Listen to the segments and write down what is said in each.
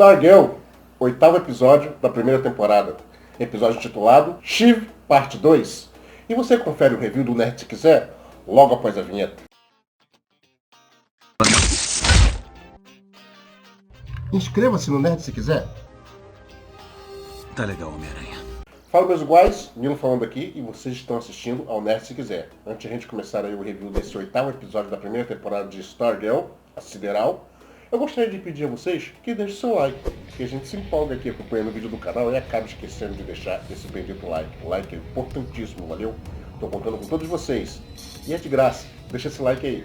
STARGIRL, 8º episódio da primeira temporada. Episódio intitulado SHIV Parte 2. E você confere o review do Nerdsikzé logo após a vinheta. Inscreva-se no Nerdsikzé. Tá legal, Homem-Aranha. Fala, meus iguais, Nilo falando aqui, e vocês estão assistindo ao Nerdsikzé. Antes de a gente começar aí o review desse 8º episódio da primeira temporada de STARGIRL, a Sideral, eu gostaria de pedir a vocês que deixem seu like, que a gente se empolga aqui acompanhando o vídeo do canal e acaba esquecendo de deixar esse bendito like. O like é importantíssimo, valeu? Tô contando com todos vocês. E é de graça, deixa esse like aí.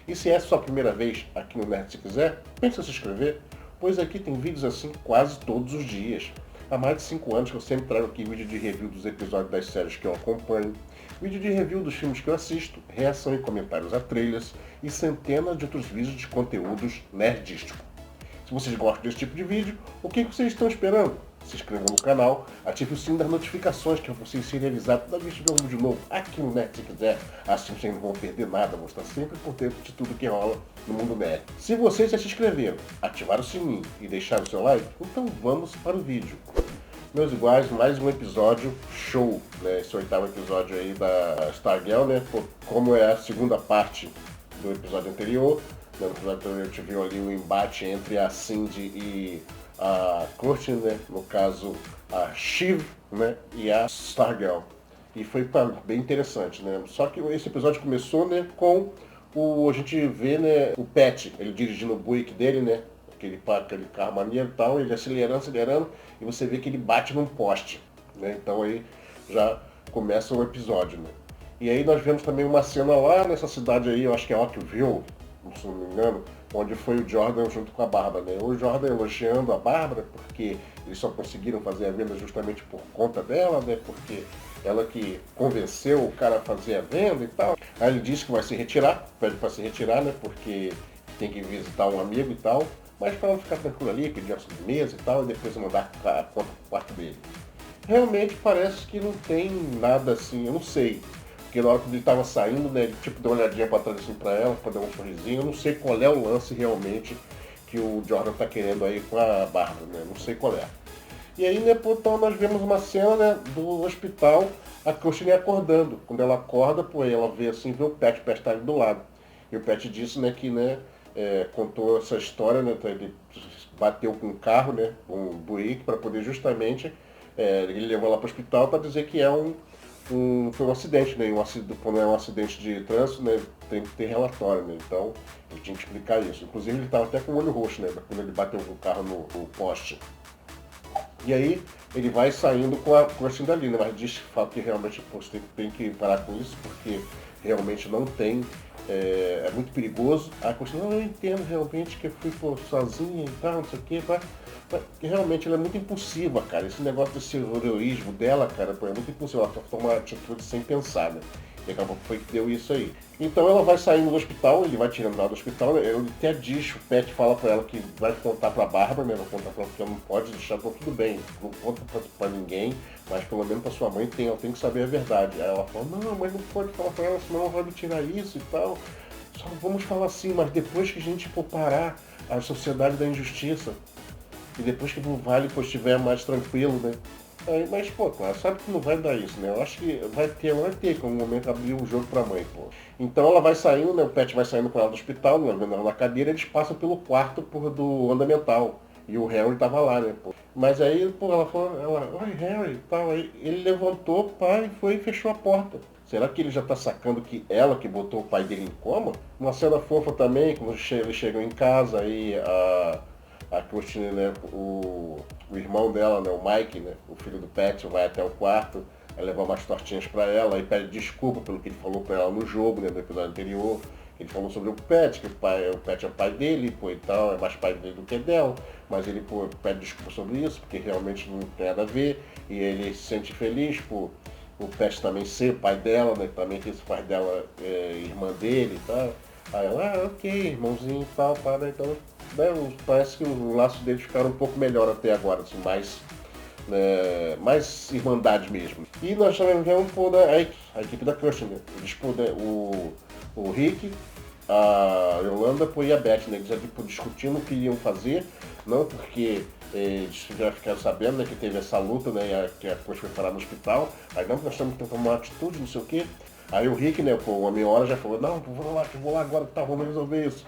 E se é a sua primeira vez aqui no Nerdsikzé, pense em se inscrever, pois aqui tem vídeos assim quase todos os dias. Há mais de 5 anos que eu sempre trago aqui vídeo de review dos episódios das séries que eu acompanho, vídeo de review dos filmes que eu assisto, reação e comentários a trailers e centenas de outros vídeos de conteúdos nerdísticos. Se vocês gostam desse tipo de vídeo, o que vocês estão esperando? Se inscrevam no canal, ative o sininho das notificações que vocês serem avisados toda vez que tiver um vídeo novo aqui no Nerdsikzé. Assim vocês não vão perder nada, vão estar sempre por dentro de tudo que rola no mundo nerd. Se vocês já se inscreveram, ativaram o sininho e deixaram o seu like, então vamos para o vídeo. Meus iguais, mais um episódio show, né? Esse 8º episódio aí da STARGIRL, né? Como é a segunda parte do episódio anterior. No episódio anterior a gente viu ali o embate entre a Cindy e a Courtney, né? No caso, a SHIV, né? E a STARGIRL. E foi bem interessante, né? Só que esse episódio começou, né? Com a gente vê, né? O Pat, ele dirigindo o Buick dele, né? Aquele carro maneiro e tal, ele acelerando, e você vê que ele bate num poste, né? Então aí já começa o episódio, né? E aí nós vemos também uma cena lá nessa cidade aí, eu acho que é Oakville, se não me engano, onde foi o Jordan junto com a Bárbara, né? O Jordan elogiando a Bárbara, porque eles só conseguiram fazer a venda justamente por conta dela, né? Porque ela que convenceu o cara a fazer a venda e tal. Aí ele disse que vai se retirar, pede para se retirar, né? Porque tem que visitar um amigo e tal. Mas para ela ficar tranquila ali, pedir uma sobremesa e tal, e depois mandar a conta pro quarto dele. Realmente parece que não tem nada assim, eu não sei. Porque na hora que ele estava saindo, né, ele tipo deu uma olhadinha para trás assim para ela, para dar um sorrisinho. Eu não sei qual é o lance realmente que o Jordan tá querendo aí com a Bárbara, né? Não sei qual é. E aí, né, então nós vemos uma cena, né, do hospital, a Courtney acordando. Quando ela acorda, pô, ela vê assim, vê o Pat tá ali do lado. E o Pat disse, né, que, né, contou essa história, né, ele bateu com um carro, né, um Buick, para poder justamente, ele levou ela para o hospital para dizer que foi um acidente, né, quando é um acidente de trânsito, né, tem que ter relatório, né, então ele tinha que explicar isso. Inclusive ele estava até com o olho roxo, né, quando ele bateu com o carro no poste. E aí ele vai saindo com a Courtney dali, né, mas diz que realmente você tem que parar com isso, porque realmente não tem. É muito perigoso. A Courtney, não, eu entendo realmente que eu fui sozinha e tal, não sei o que, mas realmente ela é muito impulsiva, cara. Esse negócio desse heroísmo dela, cara, é muito impulsiva. Ela toma atitude sem pensar, né? E acabou que foi que deu isso aí. Então ela vai saindo do hospital, ele vai tirando ela do hospital, né? Ele até diz, o Pat fala pra ela que vai contar pra Bárbara, né? Vai contar pra ela que ela não pode deixar, então tudo bem, não conta pra ninguém, mas pelo menos pra sua mãe ela tem que saber a verdade. Aí ela fala, não, mas não pode falar pra ela, senão ela vai me tirar isso e tal. Só vamos falar assim, mas depois que a gente for parar a sociedade da injustiça, e depois que o Vale estiver mais tranquilo, né? Aí, mas, pô, claro, sabe que não vai dar isso, né? Eu acho que vai ter como momento abrir um jogo pra mãe, pô. Então ela vai saindo, né? O Pat vai saindo com ela do hospital, né? Vendo ela na cadeira, eles passam pelo quarto, porra, do andamental. E o Harry tava lá, né, pô. Mas aí, pô, ela falou, oi, Harry, e tal. Aí ele levantou, pai, foi e fechou a porta. Será que ele já tá sacando que ela que botou o pai dele em coma? Uma cena fofa também, quando eles chegam em casa, aí a Courtney, né, o irmão dela, né, o Mike, né, o filho do Pat, vai até o quarto, vai levar umas tortinhas pra ela e pede desculpa pelo que ele falou pra ela no jogo, né, no episódio anterior. Ele falou sobre o Pat, que o Pat é o pai dele, pô, e tal, é mais pai dele do que dela, mas ele, pô, pede desculpa sobre isso, porque realmente não tem nada a ver, e ele se sente feliz por o Pat também ser o pai dela, né, também que esse pai dela é irmã dele e tal. Aí ela, ok, irmãozinho e tal, para, então, né, parece que o laço deles ficaram um pouco melhor até agora, assim, mais irmandade mesmo. E nós também vemos a equipe da Courtney, né? Eles, o Rick, a Yolanda e a Beth, né? Eles já discutindo o que iriam fazer, não porque Eles já ficaram sabendo, né, que teve essa luta, né, que a coisa foi parar no hospital. Aí não, nós temos que tomar uma atitude, não sei o quê. Aí o Rick, né, pô, uma meia hora já falou, não, vou lá agora, tá, vamos resolver isso.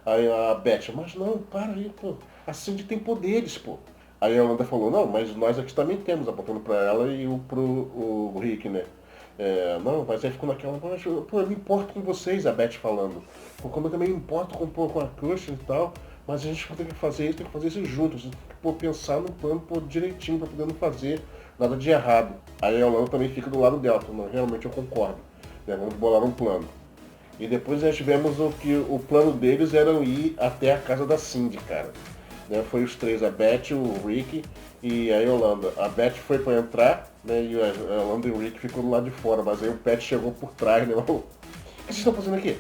Aí a Beth, mas não, para aí, pô, a Cindy tem poderes, pô. Aí a Amanda falou, não, mas nós aqui também temos, apontando pra ela e o Rick, né. Não, mas aí ficou naquela, mas, pô, eu me importo com vocês, a Beth falando. Pô, como eu também me importo com a Cushing e tal, mas a gente tem que fazer isso juntos, tem que pô, pensar no plano pô, direitinho pra poder não fazer nada de errado. Aí a Amanda também fica do lado dela, falando, realmente eu concordo, né, vamos bolar um plano. E depois nós tivemos o plano deles era ir até a casa da Cindy, cara. Né, foi os três, a Beth, o Rick e a Yolanda. A Beth foi para entrar, né, e a Yolanda e o Rick ficou do lado de fora, mas aí o Pat chegou por trás, né? O que vocês estão fazendo aqui?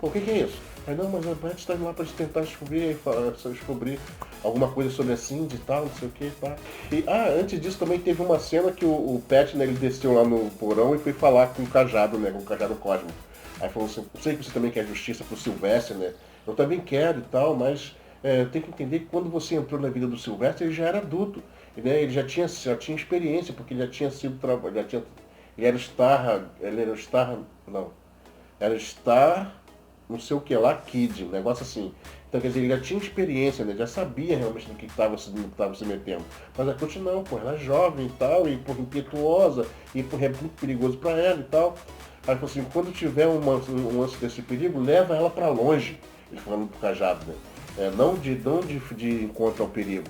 Pô, o que é isso? Aí não, mas a Beth está indo lá para tentar descobrir alguma coisa sobre a Cindy e tal, não sei o que, tá. E, antes disso também teve uma cena que o Pat, né, ele desceu lá no porão e foi falar com o Cajado, né, com o Cajado Cósmico. Aí falou assim, eu sei que você também quer justiça pro Sylvester, né? Eu também quero e tal, mas tem que entender que quando você entrou na vida do Sylvester, ele já era adulto. Né? Ele já tinha experiência, porque ele já tinha sido ele era o Star, não, era Star, não sei o que lá, Kid, um negócio assim. Então, quer dizer, ele já tinha experiência, né? Já sabia realmente no que estava se metendo. Mas a Coach não, pô, ela é jovem e tal, e por impetuosa, e por é muito perigoso para ela e tal. Aí falou assim, quando tiver um lance desse perigo, leva ela para longe. Ele falando pro Cajado, né? Não de encontro ao perigo.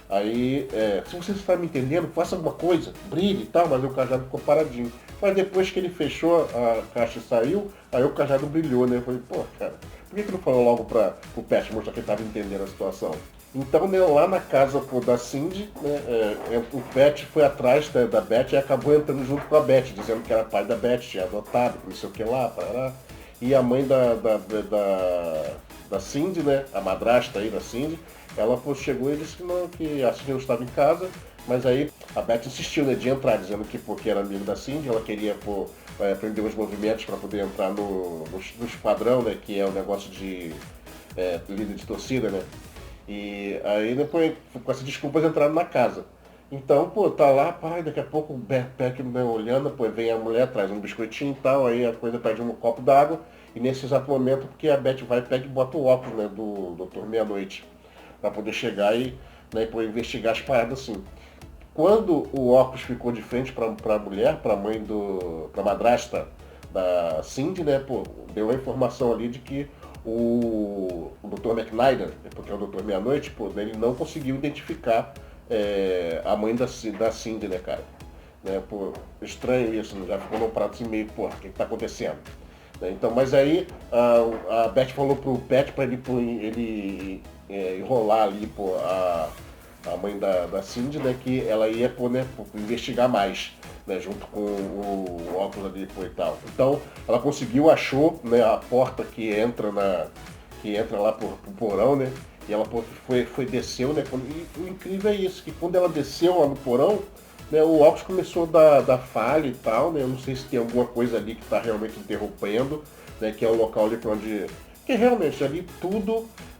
Aí, se você está me entendendo, faça alguma coisa, brilhe e tal, mas o Cajado ficou paradinho. Mas depois que ele fechou a caixa e saiu, aí o Cajado brilhou, né? Eu falei, pô, cara, por que não falou logo para o Pat mostrar que ele estava entendendo a situação? Então, né, lá na casa pô, da Cindy, né, o Pat foi atrás da Beth e acabou entrando junto com a Beth, dizendo que era pai da Beth, tinha adotado, não sei o que lá, parará. E a mãe da Cindy, né, a madrasta aí da Cindy, ela pô, chegou e disse que não, que a Cindy não estava em casa, mas aí a Beth insistiu, né, de entrar, dizendo que porque era amigo da Cindy, ela queria pô, aprender os movimentos para poder entrar no esquadrão, né, que é o negócio de líder de torcida, né. E aí depois, com essas desculpas, entraram na casa. Então, pô, tá lá, pai, daqui a pouco o Beck olhando, pô, vem a mulher, traz um biscoitinho e tal, aí a coisa pede um copo d'água, e nesse exato momento, porque a Beth vai, pega e bota o óculos, né, do Dr. Meia-Noite, pra poder chegar e, né, poder investigar as paradas assim. Quando o óculos ficou de frente pra mulher, pra mãe pra madrasta da Cindy, né, pô, deu a informação ali de que o Dr. McNider, porque é o Dr. Meia-Noite, pô, ele não conseguiu identificar a mãe da Cindy, né, cara? Né, pô, estranho isso, né? Já ficou num prato assim meio, pô, o que tá acontecendo? Né, então, mas aí a Beth falou pro Pat pra ele enrolar ali, pô, a mãe da Cindy, né, que ela ia pô, né, investigar mais, né, junto com o óculos ali pô, e tal. Então ela conseguiu, achou né, a porta que entra lá pro porão, né, e ela pô, desceu, né, e o incrível é isso, que quando ela desceu lá no porão, né, o óculos começou a dar falha e tal, né, eu não sei se tem alguma coisa ali que está realmente interrompendo, né, que é o local ali para onde... que realmente ali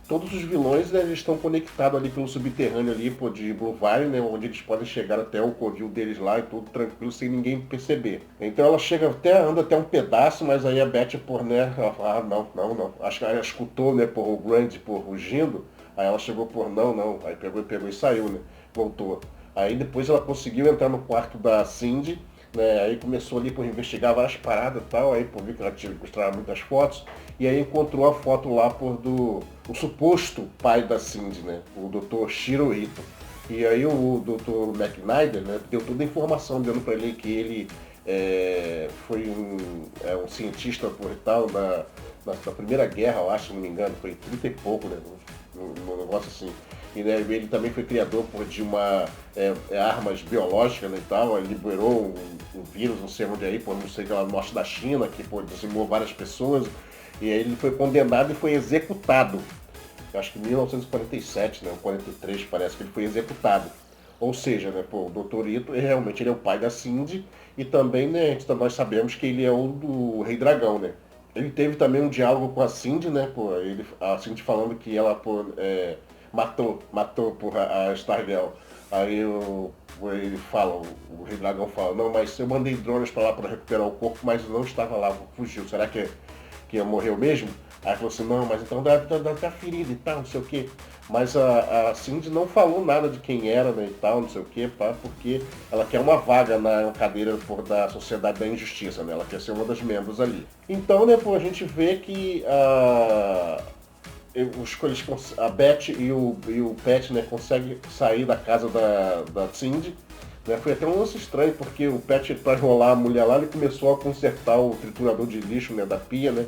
todos os vilões né, eles estão conectados ali pelo subterrâneo ali, pô, de Blue Vine, né, onde eles podem chegar até o covil deles lá e tudo tranquilo, sem ninguém perceber. Então ela anda até um pedaço, mas aí a Beth, por né, ela fala, não. Acho que ela escutou, né, por o Grande, por rugindo, aí ela chegou por não. Aí pegou e saiu, né, voltou. Aí depois ela conseguiu entrar no quarto da Cindy, né, aí começou ali por investigar várias paradas e tal, aí por ver que ela tinha que mostrar muitas fotos, e aí encontrou a foto lá o suposto pai da Cindy, né, o Dr. Shirohito. E aí o Dr. McNider, né, deu toda a informação, dando para ele que ele foi um cientista por tal na Primeira Guerra, eu acho, se não me engano, foi 30 e pouco, né, um negócio assim. E né, ele também foi criador de uma armas biológicas né, e tal, ele liberou um vírus, não sei onde aí, não sei lá no norte da China, que dizimou várias pessoas, e aí ele foi condenado e foi executado. Eu acho que em 1947, né, ou 43 parece que ele foi executado. Ou seja, né, o Dr. Ito realmente ele é o pai da Cindy e também né, nós sabemos que ele é o do Rei Dragão, né. Ele teve também um diálogo com a Cindy, né, a Cindy falando que ela matou, porra, a STARGIRL. Aí ele fala, o Rei Dragão fala, não, mas eu mandei drones pra lá pra recuperar o corpo, mas não estava lá, fugiu, será que morreu mesmo? Aí falou assim, não, mas então deve estar ferida e tal, não sei o quê. Mas a Cindy não falou nada de quem era, né, e tal, não sei o quê, pá, porque ela quer uma vaga na cadeira da Sociedade da Injustiça, né? Ela quer ser uma das membros ali. Então, né, pô, a gente vê que a Beth e o Pat, né, conseguem sair da casa da Cindy. Né? Foi até um lance estranho, porque o Pat, para enrolar a mulher lá, ele começou a consertar o triturador de lixo, né, da pia, né?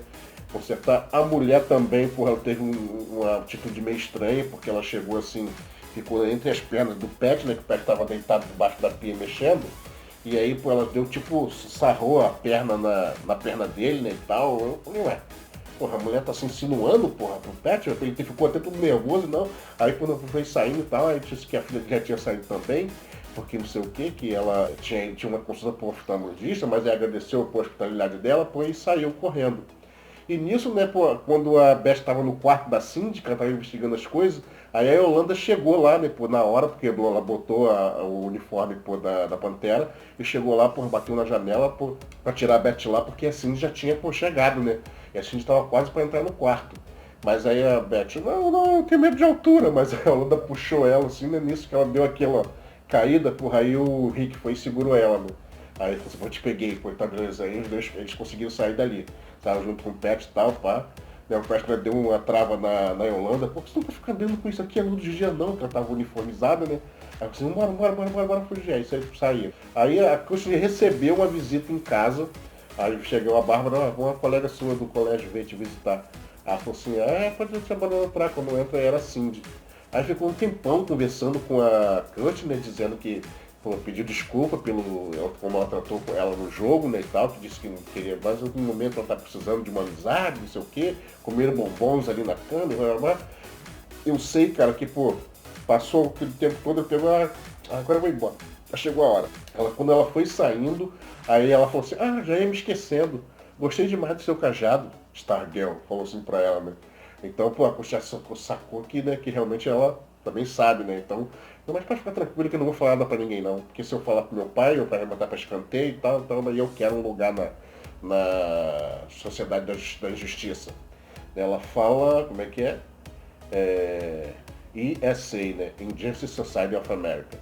Consertar. A mulher também, porra, ela teve uma atitude meio estranha, porque ela chegou assim, ficou entre as pernas do Pat, né? Que o Pat estava deitado debaixo da pia mexendo. E aí, pô, ela deu tipo, sarrou a perna na perna dele, né, e tal. Eu falei, ué, porra, a mulher tá se insinuando, porra, pro Pat, ele ficou até tudo nervoso, não. Aí quando foi saindo e tal, aí disse que a filha já tinha saído também, porque não sei o que ela tinha uma consulta pro oftalmologista, mas aí agradeceu a hospitalidade dela, pô, e saiu correndo. E nisso, né, pô, quando a Beth estava no quarto da síndica, estava investigando as coisas, aí a Yolanda chegou lá, né, pô, na hora, porque ela botou o uniforme, pô, da Pantera, e chegou lá, pô, bateu na janela, pô, pra tirar a Beth lá, porque a Cindy já tinha, pô, chegado, né, e a Cindy estava quase para entrar no quarto. Mas aí a Beth, não, eu tenho medo de altura, mas a Yolanda puxou ela, assim, né, nisso que ela deu aquela caída, porra, aí o Rick foi e segurou ela, né. Aí ele falou assim, pô, te peguei, pô, tá beleza. Aí eles conseguiram sair dali. Tava junto com o Pat e tal, pá. Né, o Pat deu uma trava na Yolanda. Pô, você não tá ficando andando com isso aqui a luz de dia não, que ela tava uniformizada, né? Aí eu falei assim, bora fugir. Aí saiu. Aí a Cushing recebeu uma visita em casa. Aí chegou a Bárbara, uma colega sua do colégio veio te visitar. Ela falou assim, pode trabalhar entrar. Quando entra era a Cindy. Aí ficou um tempão conversando com a Kurt, né, dizendo que pediu desculpa como ela tratou ela no jogo, né, e tal, que disse que não queria, mas em algum momento ela tá precisando de uma amizade, não sei o quê, comeram bombons ali na cama, blá, blá. Eu sei, cara, que, pô, passou aquele tempo todo, eu pego, agora eu vou embora. Já chegou a hora. Quando ela foi saindo, aí ela falou assim, já ia me esquecendo, gostei demais do seu cajado, Stargirl, falou assim pra ela, né. Então, pô, a Coxa sacou que, né, que realmente ela também sabe, né, então, mas pode ficar tranquilo que eu não vou falar nada pra ninguém não, porque se eu falar pro meu pai vai me botar pra escanteio e tal, então daí eu quero um lugar na Sociedade da Injustiça. Ela fala, como é que é? ESA, né? Injustice Society of America.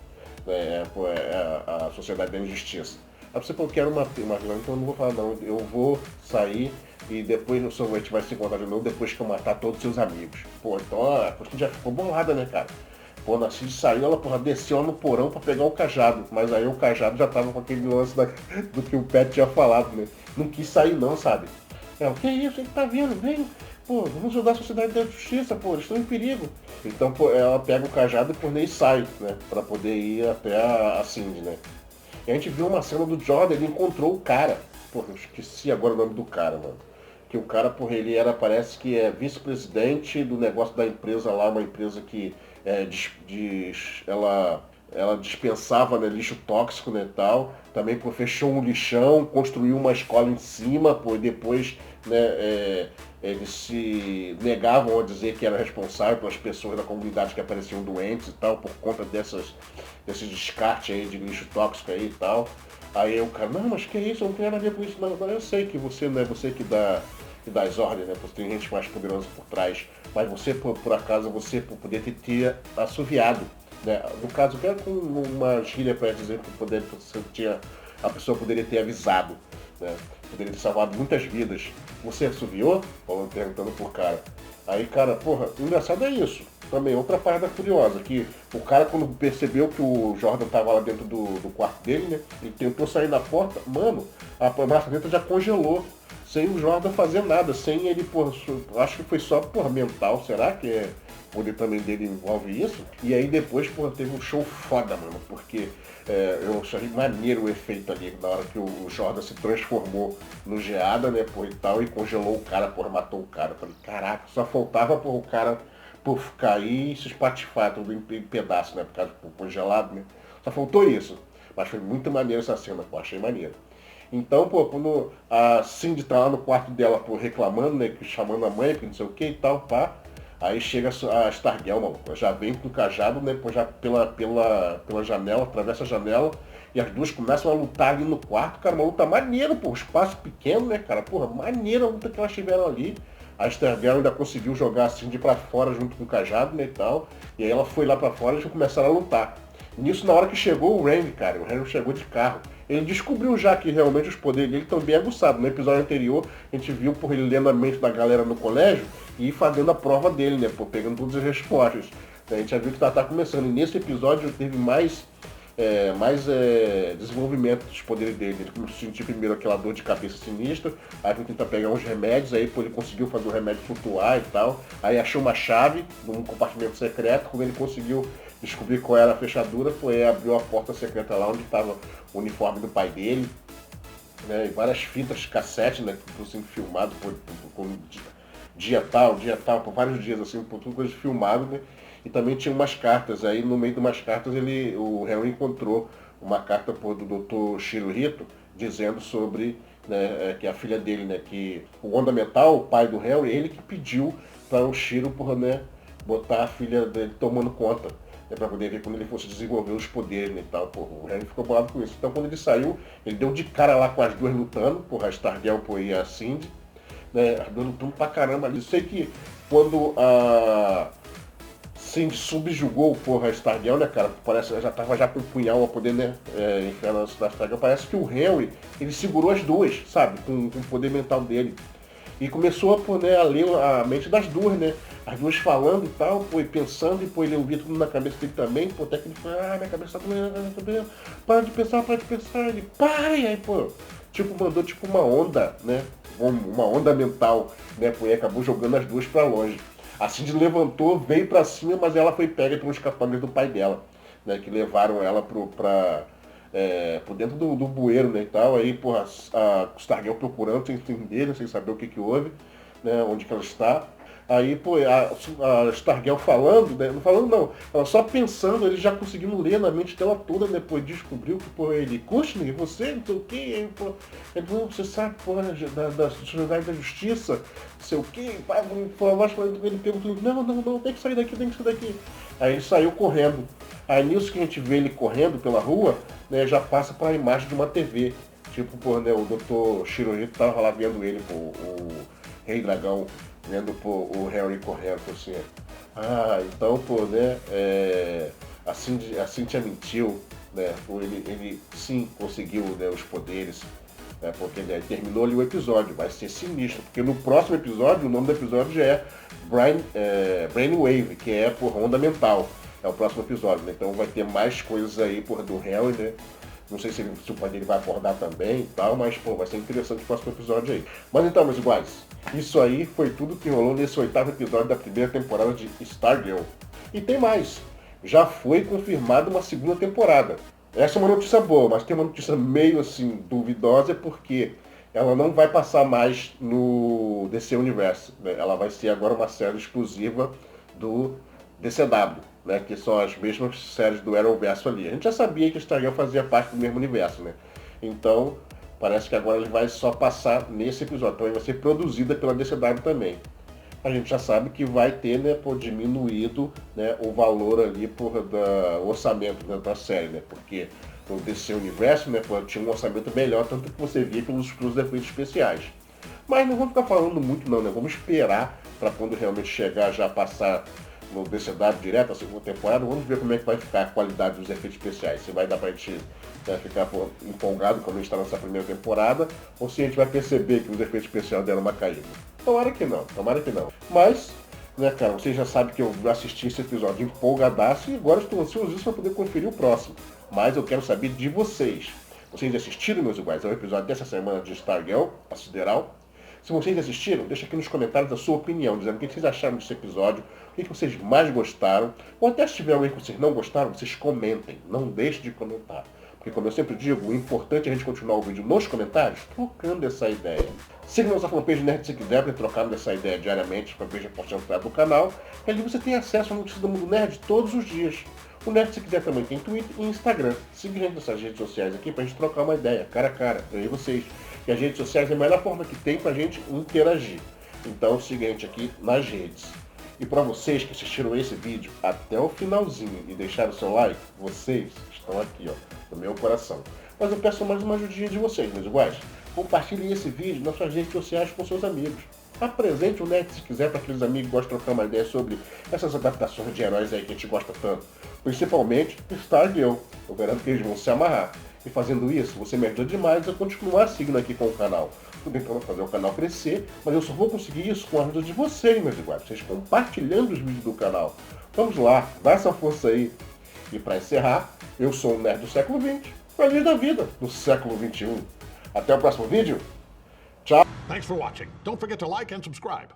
A Sociedade da Injustiça. Aí você falou que era uma vilã, então eu não vou falar não, eu vou sair e depois a gente vai se encontrar de novo depois que eu matar todos os seus amigos. Pô, então a Cristina já ficou bolada, né, cara? Pô, a Cid saiu, ela, porra, desceu lá no porão pra pegar o cajado. Mas aí o cajado já tava com aquele lance do que o Pet tinha falado, né? Não quis sair não, sabe? O que é isso? Ele tá vindo, vem. Pô, vamos ajudar a Sociedade da Justiça, pô, eles estão em perigo. Então, pô, ela pega o cajado e por nem sai, né? Pra poder ir até a Cindy, né? E a gente viu uma cena do Jordan, ele encontrou o cara. Porra, eu esqueci agora o nome do cara, mano. Que o cara, porra, ele parece que é vice-presidente do negócio da empresa lá, uma empresa que ela dispensava, né, lixo tóxico, né, tal. Também, pô, fechou um lixão, construiu uma escola em cima, pô, e depois, né, eles se negavam a dizer que era responsável pelas pessoas da comunidade que apareciam doentes e tal, por conta desses descartes aí de lixo tóxico aí e tal. Aí o cara, não, mas que isso, eu não tenho nada a ver com isso, não, eu sei que você não é você que dá as ordens, né? Porque tem gente mais poderosa por trás, mas você, por acaso, você poder ter assoviado, né? No caso, eu com uma gíria para dizer que a pessoa poderia ter avisado, né? Poderia ter salvado muitas vidas. Você assoviou? Falando, perguntando pro cara. Aí, cara, porra, o engraçado é isso. Também, outra parada curiosa, que o cara, quando percebeu que o Jordan tava lá dentro do quarto dele, né? Ele tentou sair da porta, mano, a maçaneta já congelou. Sem o Jordan fazer nada, sem ele, porra, acho que foi só, porra, mental, será que o poder também dele envolve isso? E aí depois, porra, teve um show foda, mano, porque eu achei maneiro o efeito ali, na hora que o Jordan se transformou no geada, né, porra, e tal, e congelou o cara, porra, matou o cara. Eu falei, caraca, só faltava, porra, o cara, porra, cair e se espatifar tudo em pedaço, né, por causa do congelado, né. Só faltou isso. Mas foi muito maneiro essa cena, pô, achei maneiro. Então, pô, quando a Cindy tá lá no quarto dela, pô, reclamando, né, chamando a mãe, que não sei o que e tal, pá, Aí chega a STARGIRL, mano, já vem com o cajado, né, já pela janela, atravessa a janela, e as duas começam a lutar ali no quarto, cara, uma luta maneira, pô, espaço pequeno, né, cara, porra, maneira a luta que elas tiveram ali. A STARGIRL ainda conseguiu jogar assim de pra fora junto com o cajado, né, e tal, e aí ela foi lá pra fora e já começaram a lutar. Nisso, na hora que chegou o Randy, cara, o Randy chegou de carro. Ele descobriu já que realmente os poderes dele estão bem aguçados. No episódio anterior, a gente viu por ele lendo a mente da galera no colégio e fazendo a prova dele, né? Por pegando todas as respostas. A gente já viu que tá começando. E nesse episódio teve mais desenvolvimento dos poderes dele. Ele começou a sentir primeiro aquela dor de cabeça sinistra, aí foi tentar pegar uns remédios, aí pô, ele conseguiu fazer o remédio flutuar e tal. Aí achou uma chave num compartimento secreto, quando ele conseguiu descobrir qual era a fechadura, foi abriu a porta secreta lá onde estava o uniforme do pai dele, né, e várias fitas cassete, né, que foram filmado por dia tal, por vários dias assim, por tudo coisa filmado, né, e também tinha umas cartas, aí no meio de umas cartas o Harry encontrou uma carta do Dr. Shirohito dizendo sobre, né, que a filha dele, né, que o Onda Metal, o pai do Harry, ele que pediu para o Shiro, né, botar a filha dele tomando conta, para poder ver quando ele fosse desenvolver os poderes, né, e tal. Porra, o Harry ficou bolado com isso. Então quando ele saiu, ele deu de cara lá com as duas lutando, porra, a STARGIRL e a Cindy, né, as duas lutando pra caramba. Eu sei que quando a Cindy subjugou, porra, a STARGIRL, né, cara, parece que já tava já com o punhal a poder, né, enfiar na STARGIRL, parece que o Harry, ele segurou as duas, sabe, com o poder mental dele. E começou a ler a mente das duas, né? As duas falando e tal, pô, e pensando, e pô, ele ouvia tudo na cabeça dele também, pô, até que ele falou, minha cabeça tá doendo, para de pensar, ele, para, e aí, pô, mandou uma onda, né? Uma onda mental, né? Pô, e acabou jogando as duas pra longe. A Cindy levantou, veio pra cima, mas ela foi pega por uns capanga do pai dela, né? Que levaram ela por dentro do bueiro, né, e tal, aí, porra, a STARGIRL procurando, sem entender, sem saber o que houve, né, onde que ela está. Aí, pô, a STARGIRL falando, né, não falando não, ela só pensando, ele já conseguiu ler na mente dela toda, né, pô, descobriu que, pô, ele, Kushner, você, não sei o quê, aí, pô, ele falou, você sabe, pô, da Sociedade da Justiça, não sei o quê, pai, ele perguntou, não, tem que sair daqui. Aí ele saiu correndo. Aí nisso que a gente vê ele correndo pela rua, né, já passa para a imagem de uma TV. Tipo, pô, né, o Dr. Shirohito tava lá vendo ele, pô, o Rei Dragão, vendo pô, o Harry correndo, pô, assim. Então, pô, né, a Cynthia mentiu, né, pô, ele sim conseguiu, né, os poderes, né, porque ele terminou ali o episódio, vai ser sinistro, porque no próximo episódio, o nome do episódio já é Brainwave, que é, por onda mental. É o próximo episódio, né? Então vai ter mais coisas aí, porra, do Harry, né? Não sei se o pai dele vai acordar também e tal, mas, pô, vai ser interessante o próximo episódio aí. Mas então, meus iguais, isso aí foi tudo que rolou nesse 8º episódio da primeira temporada de STARGIRL. E tem mais. Já foi confirmada uma segunda temporada. Essa é uma notícia boa, mas tem uma notícia meio, assim, duvidosa, porque ela não vai passar mais no DC Universo, né? Ela vai ser agora uma série exclusiva do DCW, né, que são as mesmas séries do ARROWVERSO ali. A gente já sabia que a STARGIRL fazia parte do mesmo universo, né? Então, parece que agora ele vai só passar nesse episódio. Então, ele vai ser produzida pela DCW também. A gente já sabe que vai ter, né, diminuído, né, o valor ali do orçamento, né, da série, né? Porque no DC Universo, né, tinha um orçamento melhor, tanto que você via pelos efeitos especiais. Mas não vamos ficar falando muito não, né? Vamos esperar para quando realmente chegar já passar no DCW direto, a segunda temporada, vamos ver como é que vai ficar a qualidade dos efeitos especiais. Se vai dar pra gente, né, ficar empolgado quando a gente está nessa primeira temporada, ou se a gente vai perceber que os efeitos especiais deram uma caída. Tomara que não. Mas, né, cara, vocês já sabem que eu assisti esse episódio empolgadaço e agora estou ansioso para poder conferir o próximo. Mas eu quero saber de vocês. Vocês assistiram, meus iguais, ao episódio dessa semana de STARGIRL, a Sideral? Se vocês assistiram, deixa aqui nos comentários a sua opinião, dizendo o que vocês acharam desse episódio, o que vocês mais gostaram, ou até se tiver alguém que vocês não gostaram, vocês comentem, não deixem de comentar. Porque como eu sempre digo, o importante é a gente continuar o vídeo nos comentários, trocando essa ideia. Siga nossa fanpage Nerdsikzé para trocar essa ideia diariamente, fanpage importante do canal, e ali você tem acesso à notícia do mundo nerd todos os dias. O Nerdsikzé também tem Twitter e Instagram. Siga a gente nessas redes sociais aqui pra gente trocar uma ideia, cara a cara, eu e vocês. E as redes sociais é a melhor forma que tem pra gente interagir. Então siga a gente aqui nas redes. E para vocês que assistiram esse vídeo até o finalzinho e deixaram o seu like, vocês estão aqui, ó, no meu coração. Mas eu peço mais uma ajudinha de vocês, meus iguais. Compartilhem esse vídeo nas suas redes sociais com seus amigos. Apresente o Nerdsikzé para aqueles amigos que gostam de trocar uma ideia sobre essas adaptações de heróis aí que a gente gosta tanto. Principalmente STARGIRL. Eu garanto que eles vão se amarrar. E fazendo isso, você me ajuda demais a continuar seguindo aqui com o canal. Estou tentando fazer o canal crescer, mas eu só vou conseguir isso com a ajuda de vocês, meus iguais. Vocês compartilhando os vídeos do canal. Vamos lá, dá essa força aí. E para encerrar, eu sou um nerd do século XX, feliz da vida do século XXI. Até o próximo vídeo. Tchau. Thanks for watching. Don't forget to like and subscribe.